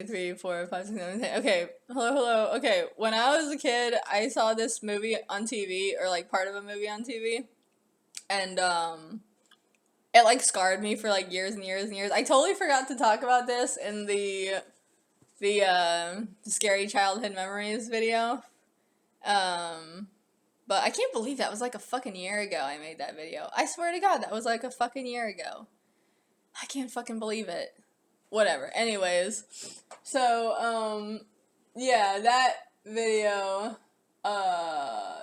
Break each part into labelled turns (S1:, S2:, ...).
S1: Three, four, five, six, seven, eight. Okay, hello. Okay, when I was a kid, I saw this movie on TV, or like part of a movie on TV, and it like scarred me for like years and years and years. I totally forgot to talk about this in the scary childhood memories video. Um, but I can't believe that was like a fucking year ago. I made that video. I swear to God, that was like a fucking year ago. I can't fucking believe it. Whatever. Anyways, so yeah, that video, uh,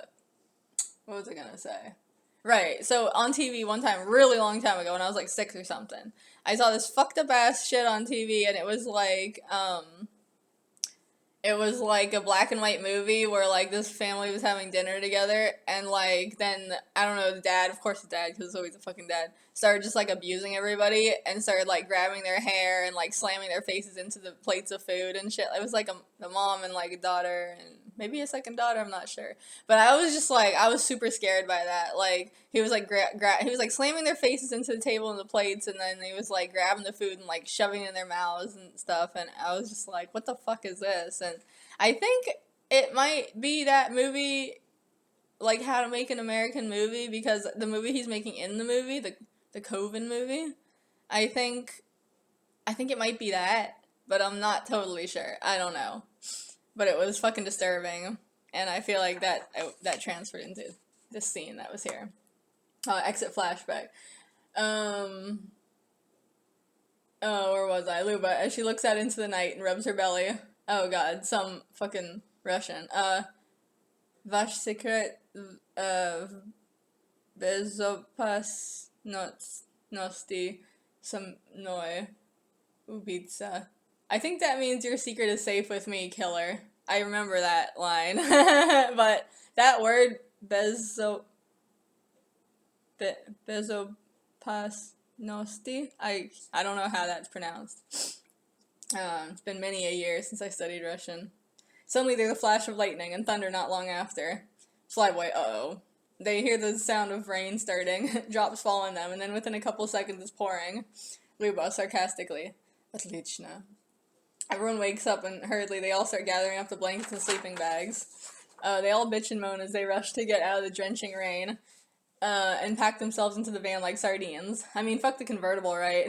S1: what was I gonna say? Right, so on TV one time, really long time ago, when I was like 6 or something, I saw this fucked up ass shit on TV, and it was like a black and white movie where like this family was having dinner together, and like then I don't know, the dad, of course the dad, because it's always a fucking dad, started just like abusing everybody and started like grabbing their hair and like slamming their faces into the plates of food and shit. It was like a mom and like a daughter and maybe a second daughter, I'm not sure. But I was just like, I was super scared by that. Like he was like he was like slamming their faces into the table and the plates, and then he was like grabbing the food and like shoving it in their mouths and stuff. And I was just like, what the fuck is this? And I think it might be that movie, like How to Make an American Movie, because the movie he's making in the movie, the Coven movie, I think I think it might be that, but I'm not totally sure. I don't know, but it was fucking disturbing, and I feel like that transferred into this scene that was here. Exit flashback. Um. Oh, where was I? Luba, as she looks out into the night and rubs her belly. Oh god, some fucking Russian. Vash secret bezopasnosti some noi ubitsa. I think that means your secret is safe with me, killer. I remember that line. But that word, bezopasnosti, I don't know how that's pronounced. It's been many a year since I studied Russian. Suddenly there's a flash of lightning and thunder not long after. Flyboy, uh-oh. They hear the sound of rain starting, drops fall on them, and then within a couple seconds it's pouring. Luba, sarcastically, Отлично. Everyone wakes up and hurriedly they all start gathering up the blankets and sleeping bags. They all bitch and moan as they rush to get out of the drenching rain. And pack themselves into the van like sardines. I mean, fuck the convertible, right?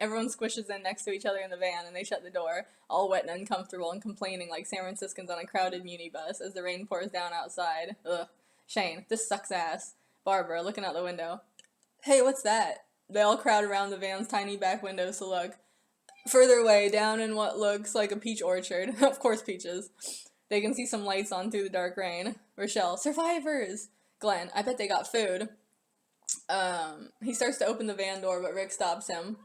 S1: Everyone squishes in next to each other in the van, and they shut the door, all wet and uncomfortable and complaining like San Franciscans on a crowded minibus as the rain pours down outside. Ugh. Shane, this sucks ass. Barbara, looking out the window. Hey, what's that? They all crowd around the van's tiny back windows to look. Further away, down in what looks like a peach orchard, of course peaches, they can see some lights on through the dark rain. Rochelle, survivors! Glenn, I bet they got food. He starts to open the van door, but Rick stops him.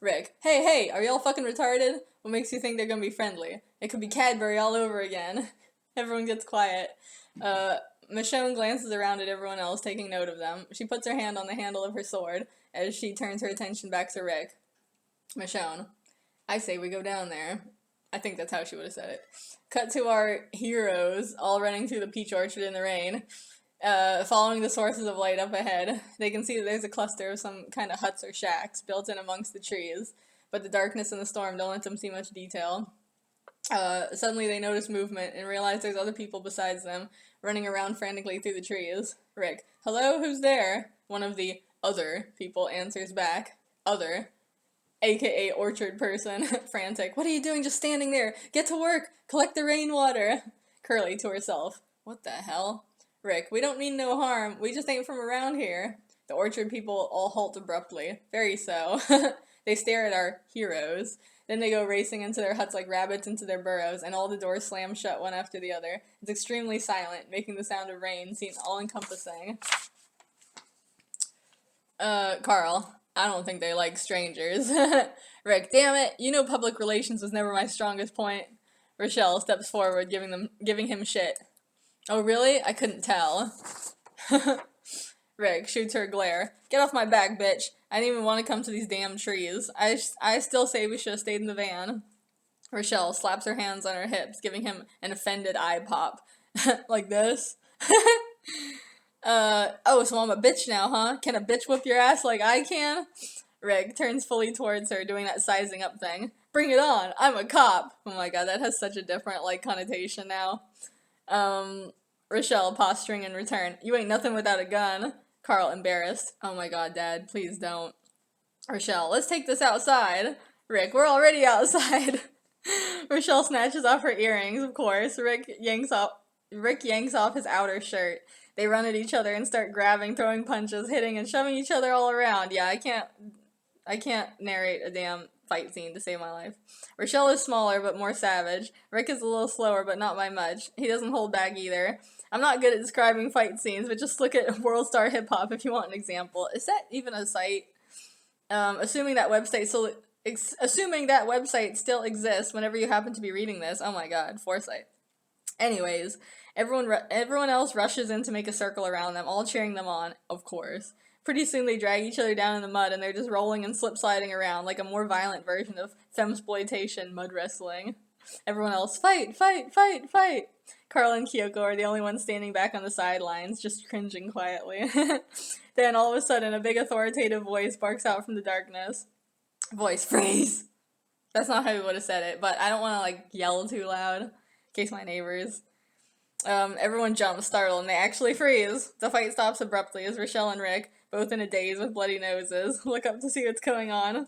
S1: Rick, hey, are y'all fucking retarded? What makes you think they're gonna be friendly? It could be Cadbury all over again. Everyone gets quiet. Michonne glances around at everyone else, taking note of them. She puts her hand on the handle of her sword as she turns her attention back to Rick. Michonne, I say we go down there. I think that's how she would have said it. Cut to our heroes, all running through the peach orchard in the rain. Following the sources of light up ahead, they can see that there's a cluster of some kind of huts or shacks built in amongst the trees, but the darkness and the storm don't let them see much detail. Suddenly they notice movement and realize there's other people besides them, running around frantically through the trees. Rick, hello, who's there? One of the other people answers back. Other, aka orchard person, frantic. What are you doing just standing there? Get to work! Collect the rainwater! Curly to herself. What the hell? Rick, we don't mean no harm. We just ain't from around here. The orchard people all halt abruptly. Very so. They stare at our heroes. Then they go racing into their huts like rabbits into their burrows, and all the doors slam shut one after the other. It's extremely silent, making the sound of rain seem all-encompassing. Carl, I don't think they like strangers. Rick, damn it, you know public relations was never my strongest point. Rochelle steps forward, giving him shit. Oh, really? I couldn't tell. Rick shoots her a glare. Get off my back, bitch. I didn't even want to come to these damn trees. I still say we should have stayed in the van. Rochelle slaps her hands on her hips, giving him an offended eye pop. Like this? Oh, so I'm a bitch now, huh? Can a bitch whip your ass like I can? Rick turns fully towards her, doing that sizing up thing. Bring it on. I'm a cop. Oh my god, that has such a different, like, connotation now. Rochelle posturing in return. You ain't nothing without a gun. Carl embarrassed. Oh my god, Dad, please don't. Rochelle, let's take this outside. Rick, we're already outside. Rochelle snatches off her earrings, of course. Rick yanks off his outer shirt. They run at each other and start grabbing, throwing punches, hitting, and shoving each other all around. Yeah, I can't narrate a damn fight scene to save my life. Rochelle is smaller but more savage. Rick is a little slower but not by much. He doesn't hold back either. I'm not good at describing fight scenes, but just look at World Star Hip Hop if you want an example. Is that even a site? Assuming that website still exists whenever you happen to be reading this. Oh my god, foresight. Anyways, everyone else rushes in to make a circle around them, all cheering them on, of course. Pretty soon they drag each other down in the mud and they're just rolling and slip-sliding around like a more violent version of femsploitation mud wrestling. Everyone else, fight, fight, fight, fight! Carl and Kyoko are the only ones standing back on the sidelines, just cringing quietly. Then all of a sudden, a big authoritative voice barks out from the darkness. Voice, freeze! That's not how we would have said it, but I don't want to, like, yell too loud, in case my neighbors. Everyone jumps, startled, and they actually freeze. The fight stops abruptly as Rochelle and Rick, both in a daze with bloody noses, look up to see what's going on.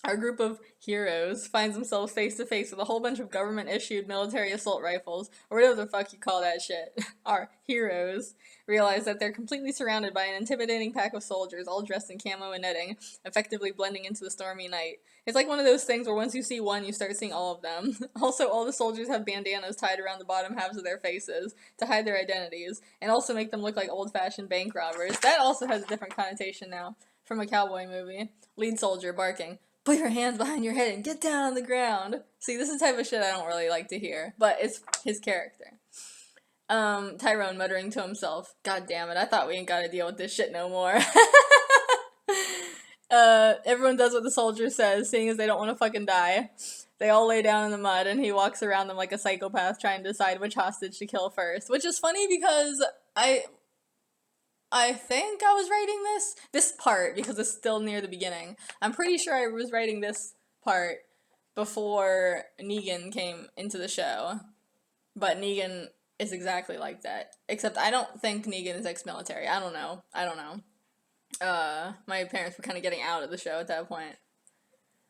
S1: Our group of heroes finds themselves face to face with a whole bunch of government-issued military assault rifles, or whatever the fuck you call that shit. Our heroes realize that they're completely surrounded by an intimidating pack of soldiers, all dressed in camo and netting, effectively blending into the stormy night. It's like one of those things where once you see one, you start seeing all of them. Also, all the soldiers have bandanas tied around the bottom halves of their faces to hide their identities, and also make them look like old-fashioned bank robbers. That also has a different connotation now, from a cowboy movie. Lead soldier barking, "Put your hands behind your head and get down on the ground." See, this is the type of shit I don't really like to hear, but it's his character. Tyrone muttering to himself, "God damn it, I thought we ain't gotta deal with this shit no more." Everyone does what the soldier says, seeing as they don't want to fucking die. They all lay down in the mud, and he walks around them like a psychopath trying to decide which hostage to kill first. Which is funny because I think I was writing this part, because it's still near the beginning. I'm pretty sure I was writing this part before Negan came into the show. But Negan is exactly like that. Except I don't think Negan is ex-military. I don't know. My parents were kind of getting out of the show at that point.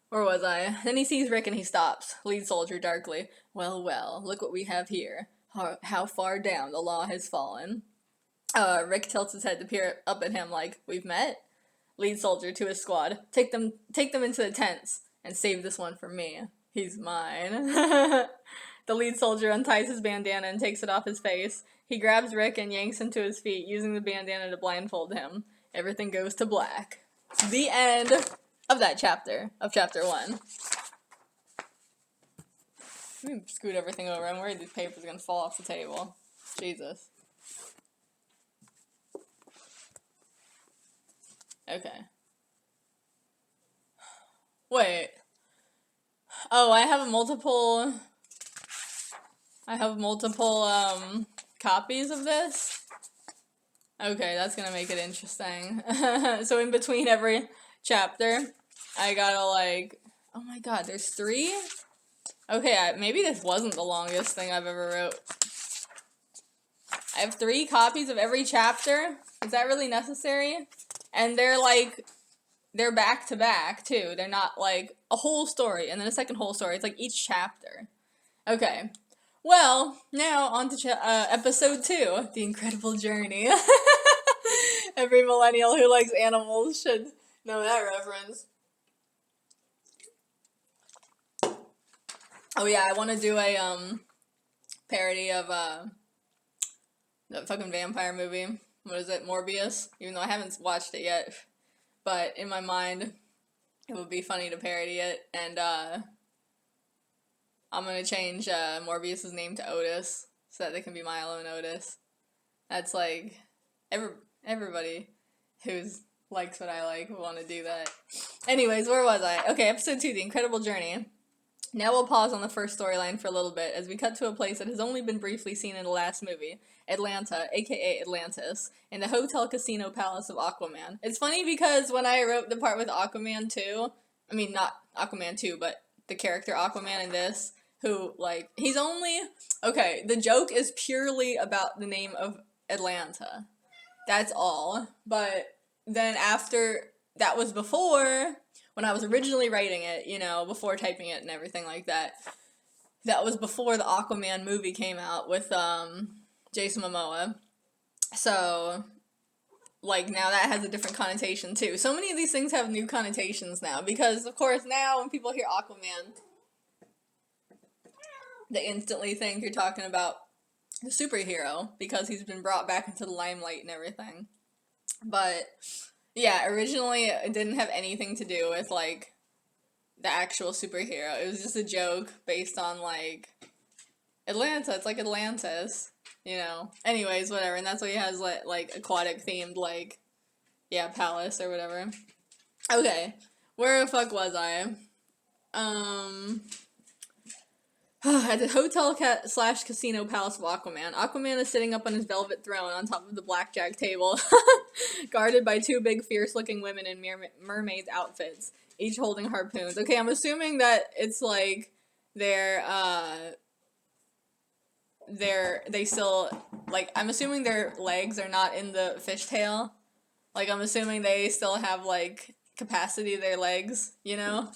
S1: Where was I? Then he sees Rick and he stops. Lead soldier darkly. Well, well, look what we have here. How far down the law has fallen. Rick tilts his head to peer up at him like, we've met? Lead soldier to his squad. Take them into the tents, and save this one for me. He's mine. The lead soldier unties his bandana and takes it off his face. He grabs Rick and yanks him to his feet, using the bandana to blindfold him. Everything goes to black. The end of that chapter, of chapter 1. Let me scoot everything over. I'm worried these papers are gonna fall off the table. Jesus. Okay. Wait. Oh, I have multiple copies of this? Okay, that's gonna make it interesting. So in between every chapter, I gotta like... Oh my god, there's 3? Okay, maybe this wasn't the longest thing I've ever wrote. I have 3 copies of every chapter? Is that really necessary? And they're back to back, too. They're not, like, a whole story, and then a second whole story. It's, like, each chapter. Okay. Well, now on to episode 2, The Incredible Journey. Every millennial who likes animals should know that reference. Oh, yeah, I want to do a, parody of, that fucking vampire movie. What is it? Morbius? Even though I haven't watched it yet. But in my mind, it would be funny to parody it. And, I'm gonna change, Morbius' name to Otis. So that they can be Milo and Otis. That's like, everybody who's likes what I like will want to do that. Anyways, where was I? Okay, episode 2, The Incredible Journey. Now we'll pause on the first storyline for a little bit as we cut to a place that has only been briefly seen in the last movie, Atlanta, aka Atlantis, in the Hotel Casino Palace of Aquaman. It's funny because when I wrote the part with Aquaman 2, I mean not Aquaman 2, but the character Aquaman in this, who, like, he's only, okay, the joke is purely about the name of Atlanta. That's all. But then after, that was before, when I was originally writing it, you know, before typing it and everything like that. That was before the Aquaman movie came out with, Jason Momoa. So, like, now that has a different connotation, too. So many of these things have new connotations now, because, of course, now when people hear Aquaman, they instantly think you're talking about the superhero, because he's been brought back into the limelight and everything. But, yeah, originally it didn't have anything to do with, like, the actual superhero. It was just a joke based on, like, Atlanta. It's like Atlantis, you know. Anyways, whatever. And that's why he has, like aquatic themed, like, yeah, palace or whatever. Okay, where the fuck was I? At the hotel slash casino palace of Aquaman. Aquaman is sitting up on his velvet throne on top of the blackjack table, guarded by two big, fierce-looking women in mermaid outfits, each holding harpoons. Okay, I'm assuming that it's like they still, like, I'm assuming their legs are not in the fishtail. Like, I'm assuming they still have, like, capacity of their legs, you know?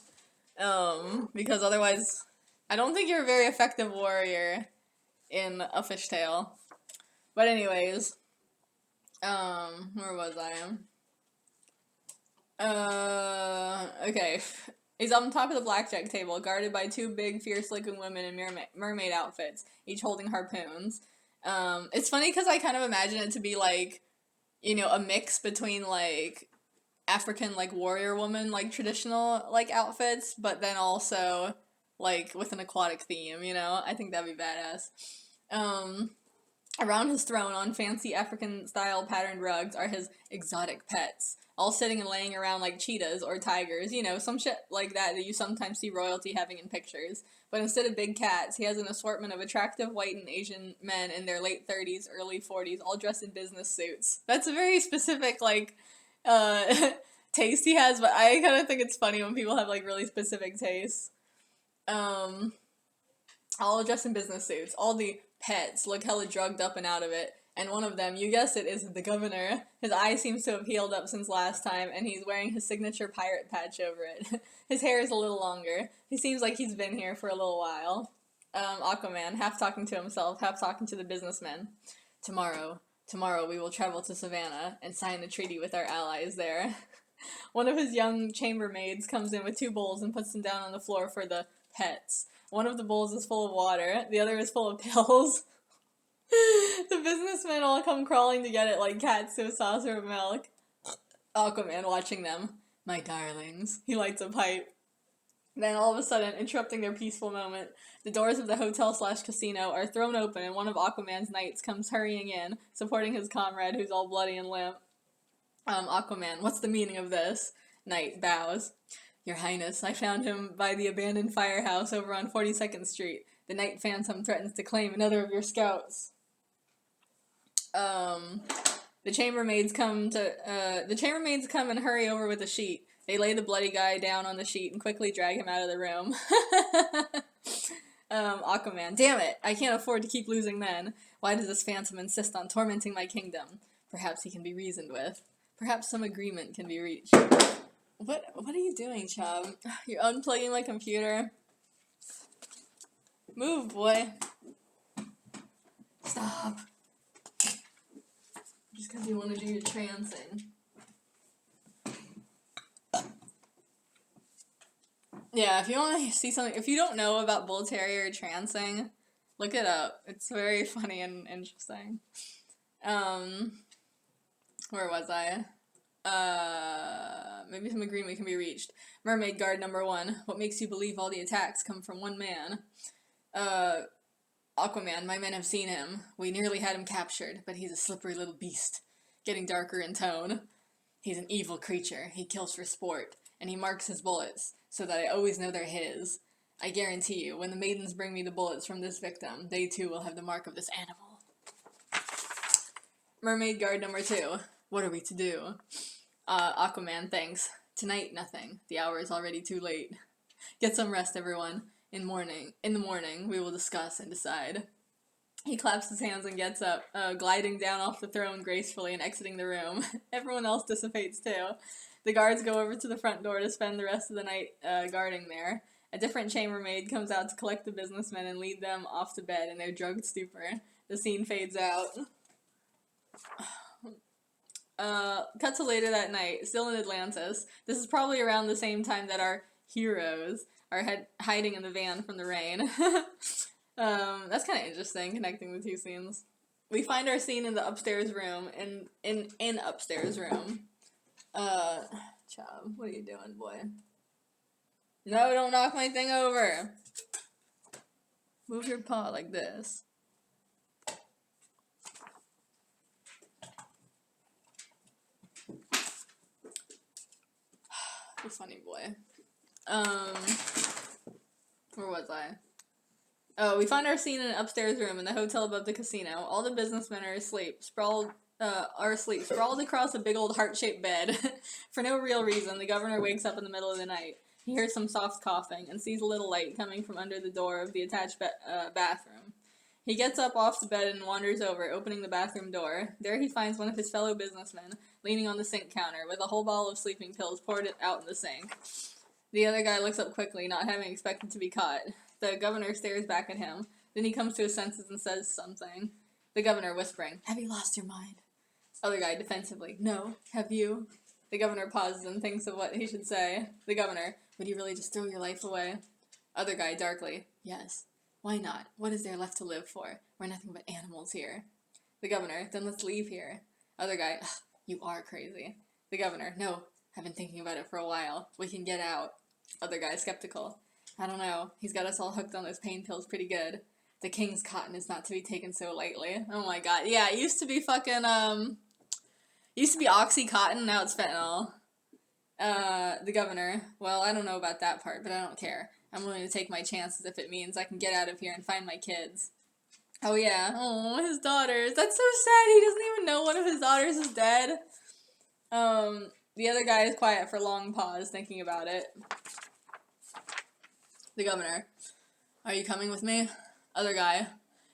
S1: Because otherwise, I don't think you're a very effective warrior in a fishtail. But anyways, where was I? Okay. He's on top of the blackjack table, guarded by two big, fierce-looking women in mermaid outfits, each holding harpoons. It's funny because I kind of imagine it to be, like, you know, a mix between, like, African, like, warrior woman, like, traditional, like, outfits, but then also, like, with an aquatic theme, you know? I think that'd be badass. Around his throne, on fancy African-style patterned rugs, are his exotic pets, all sitting and laying around like cheetahs or tigers, you know, some shit like that you sometimes see royalty having in pictures. But instead of big cats, he has an assortment of attractive white and Asian men in their late 30s, early 40s, all dressed in business suits. That's a very specific, like, taste he has, but I kind of think it's funny when people have, like, really specific tastes. All dressed in business suits. All the pets look hella drugged up and out of it. And one of them, you guessed it, is the governor. His eye seems to have healed up since last time, and he's wearing his signature pirate patch over it. His hair is a little longer. He seems like he's been here for a little while. Aquaman, half talking to himself, half talking to the businessmen. Tomorrow we will travel to Savannah and sign a treaty with our allies there. One of his young chambermaids comes in with two bowls and puts them down on the floor for the pets. One of the bowls is full of water, the other is full of pills. The businessmen all come crawling to get it like cats to a saucer of milk. Aquaman watching them. My darlings. He lights a pipe. Then all of a sudden, interrupting their peaceful moment, the doors of the hotel slash casino are thrown open and one of Aquaman's knights comes hurrying in, supporting his comrade who's all bloody and limp. Aquaman, what's the meaning of this? Knight bows. Your Highness, I found him by the abandoned firehouse over on 42nd Street. The Night Phantom threatens to claim another of your scouts. The chambermaids come and hurry over with a sheet. They lay the bloody guy down on the sheet and quickly drag him out of the room. Aquaman, damn it, I can't afford to keep losing men. Why does this phantom insist on tormenting my kingdom? Perhaps he can be reasoned with. Perhaps some agreement can be reached. What are you doing, Chubb? You're unplugging my computer? Move, boy. Stop. Just because you want to do your trancing. Yeah, if you want to see something, if you don't know about bull terrier trancing, look it up. It's very funny and interesting. Where was I? Maybe some agreement can be reached. Mermaid guard number 1. What makes you believe all the attacks come from one man? Aquaman, my men have seen him. We nearly had him captured, but he's a slippery little beast. Getting darker in tone. He's an evil creature. He kills for sport, and he marks his bullets, so that I always know they're his. I guarantee you, when the maidens bring me the bullets from this victim, they too will have the mark of this animal. Mermaid guard number 2. What are we to do? Aquaman, thanks. Tonight, nothing. The hour is already too late. Get some rest, everyone. In the morning, we will discuss and decide. He claps his hands and gets up, gliding down off the throne gracefully and exiting the room. Everyone else dissipates too. The guards go over to the front door to spend the rest of the night guarding there. A different chambermaid comes out to collect the businessmen and lead them off to bed in their drugged stupor. The scene fades out. Cut to later that night, still in Atlantis. This is probably around the same time that our heroes are hiding in the van from the rain. That's kind of interesting, connecting the two scenes. We find our scene in the upstairs room, in upstairs room. Chub, what are you doing, boy? No, don't knock my thing over. Move your paw like this. You funny boy. Where was I? Oh, we find our scene in an upstairs room in the hotel above the casino. All the businessmen are asleep, sprawled across a big old heart-shaped bed. For no real reason, the governor wakes up in the middle of the night. He hears some soft coughing and sees a little light coming from under the door of the attached bathroom. He gets up off the bed and wanders over, opening the bathroom door. There he finds one of his fellow businessmen leaning on the sink counter with a whole bottle of sleeping pills poured out in the sink. The other guy looks up quickly, not having expected to be caught. The governor stares back at him. Then he comes to his senses and says something. The governor whispering, "Have you lost your mind?" Other guy defensively, "No, have you?" The governor pauses and thinks of what he should say. The governor, "Would you really just throw your life away?" Other guy darkly, "Yes. Why not? What is there left to live for? We're nothing but animals here." The governor, "Then let's leave here." Other guy, "You are crazy." The governor, "No, I've been thinking about it for a while. We can get out." Other guy skeptical, "I don't know. He's got us all hooked on those pain pills pretty good. The king's cotton is not to be taken so lightly." Oh my god. Yeah, it used to be fucking, used to be Oxycontin, now it's fentanyl. The governor, "Well, I don't know about that part, but I don't care. I'm willing to take my chances if it means I can get out of here and find my kids." Oh yeah. Oh, his daughters. That's so sad. He doesn't even know one of his daughters is dead. The other guy is quiet for a long pause, thinking about it. The governor, "Are you coming with me?" Other guy,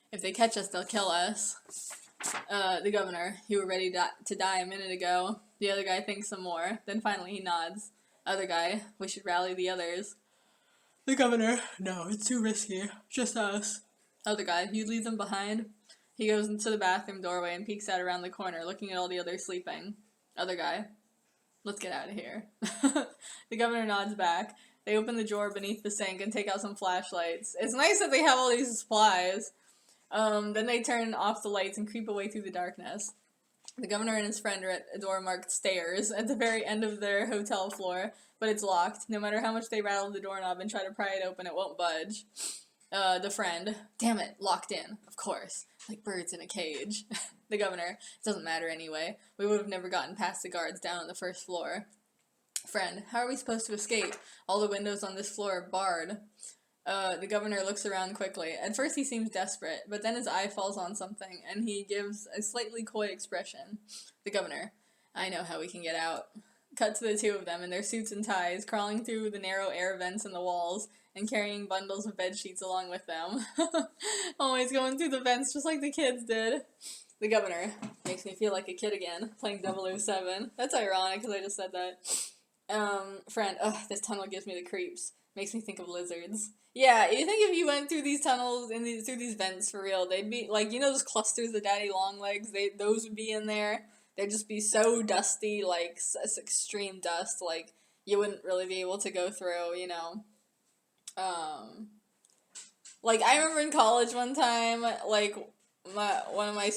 S1: "If they catch us, they'll kill us." The governor, "You were ready to die a minute ago." The other guy thinks some more. Then finally he nods. Other guy, "We should rally the others." The governor, "No, it's too risky. Just us." Other guy, "You leave them behind?" He goes into the bathroom doorway and peeks out around the corner, looking at all the others sleeping. Other guy, "Let's get out of here." The governor nods back. They open the drawer beneath the sink and take out some flashlights. It's nice that they have all these supplies. Then they turn off the lights and creep away through the darkness. The governor and his friend are at a door marked stairs at the very end of their hotel floor, but it's locked. No matter how much they rattle the doorknob and try to pry it open, it won't budge. The friend, "Damn it, locked in, of course, like birds in a cage." The governor, "It doesn't matter anyway. We would have never gotten past the guards down on the first floor." Friend, "How are we supposed to escape? All the windows on this floor are barred." The governor looks around quickly. At first he seems desperate, but then his eye falls on something, and he gives a slightly coy expression. The governor, "I know how we can get out." Cut to the two of them in their suits and ties, crawling through the narrow air vents in the walls, and carrying bundles of bed sheets along with them. Always going through the vents just like the kids did. The governor, "Makes me feel like a kid again, playing 007. That's ironic, because I just said that. Friend, this tunnel gives me the creeps. Makes me think of lizards. Yeah, you think if you went through these tunnels, through these vents for real, they'd be, like, you know those clusters of daddy long legs? Those would be in there. They'd just be so dusty, like, extreme dust, like, you wouldn't really be able to go through, you know. Like, I remember in college one time, like, one of my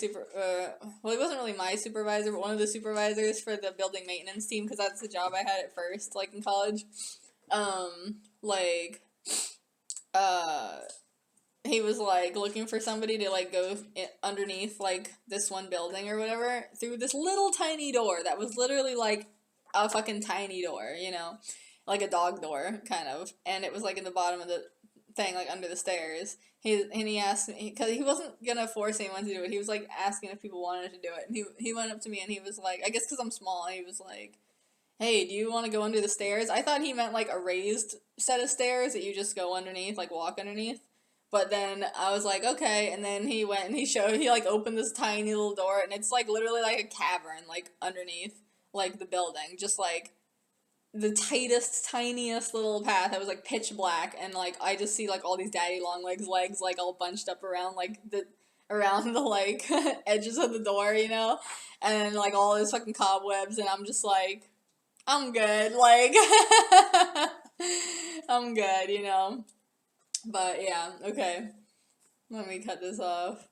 S1: well, it wasn't really my supervisor, but one of the supervisors for the building maintenance team, because that's the job I had at first, like, in college, he was, like, looking for somebody to, like, go underneath, like, this one building or whatever, through this little tiny door that was literally, like, a fucking tiny door, you know, like a dog door, kind of, and it was, like, in the bottom of the thing, like, under the stairs. He asked me, because he wasn't gonna force anyone to do it, he was, like, asking if people wanted to do it, and he went up to me, and he was like, I guess because I'm small, he was like, hey, do you want to go under the stairs? I thought he meant like a raised set of stairs that you just go underneath, like walk underneath. But then I was like, okay, and then he went and he like opened this tiny little door, and it's like literally like a cavern, like underneath, like the building, just like the tightest, tiniest little path that was like pitch black, and like I just see like all these daddy long legs like all bunched up around like the like edges of the door, and then like all these fucking cobwebs, and I'm just like, I'm good, like I'm good. But yeah, okay. Let me cut this off.